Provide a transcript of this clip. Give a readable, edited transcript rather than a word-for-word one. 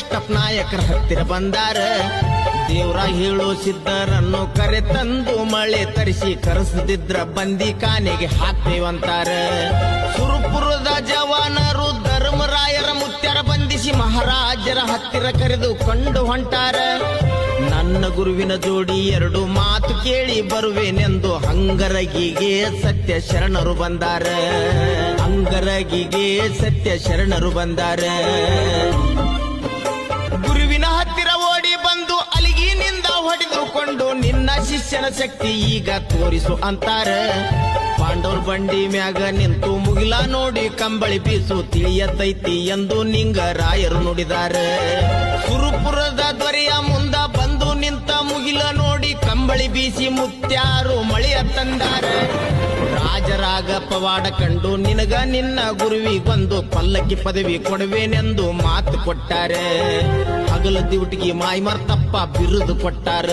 ಕೃಷ್ಣಪ್ಪ ನಾಯಕರ ಹತ್ತಿರ ಬಂದಾರ. ದೇವ್ರ ಹೇಳೋ ಸಿದ್ಧರನ್ನು ಕರೆ ತಂದು ಮಳೆ ತರಿಸಿ ಕರೆಸದಿದ್ರ ಬಂದಿ ಕಾನೆಗೆ ಹಾಕ್ತೇವಂತಾರ. ಸುರಪುರದ ಜವಾನರು ಧರ್ಮರಾಯರ ಮುತ್ಯರ ಬಂಧಿಸಿ ಮಹಾರಾಜರ ಹತ್ತಿರ ಕರೆದುಕೊಂಡು ಹೊಂಟಾರ. ನನ್ನ ಗುರುವಿನ ಜೋಡಿ ಎರಡು ಮಾತು ಕೇಳಿ ಬರುವೆನೆಂದು ಹಂಗರಗಿಗೆ ಸತ್ಯ ಶರಣರು ಬಂದಾರ. ಹಂಗರಗಿಗೆ ಸತ್ಯ ಶರಣರು ಬಂದಾರ. ಗುರುವಿನ ಹತ್ತಿರ ಓಡಿ ಬಂದು ಅಲಿಗಿನಿಂದ ಹೊಡೆದುಕೊಂಡು ನಿನ್ನ ಶಿಷ್ಯನ ಶಕ್ತಿ ಈಗ ತೋರಿಸು ಅಂತಾರ. ಪಾಂಡವ್ರ ಬಂಡಿ ಮ್ಯಾಗ ನಿಂತು ಮುಗಿಲ ನೋಡಿ ಕಂಬಳಿ ಬೀಸು ತಿಳಿಯತೈತಿ ಎಂದು ನಿಂಗ ರಾಯರು ನುಡಿದಾರ. ಸುರಪುರದ ದೊರೆಯ ಮುಂದ ಬಂದು ನಿಂತ ಮುಗಿಲ ನೋಡಿ ಕಂಬಳಿ ಬೀಸಿ ಮುತ್ಯಾರು ಮಳೆಯ ತಂದಾರ. ರಾಜರಾಗ ಪವಾಡ ಕಂಡು ನಿನಗ ನಿನ್ನ ಗುರುವಿಗೊಂದು ಪಲ್ಲಕ್ಕಿ ಪದವಿ ಕೊಡುವೇನೆಂದು ಮಾತು ಕೊಟ್ಟಾರೆ. ಹಗಲ ದಿವಟಿಗೆ ಮಾಯಿ ಮರ್ತಪ್ಪ ಬಿರುದು ಕೊಟ್ಟಾರ.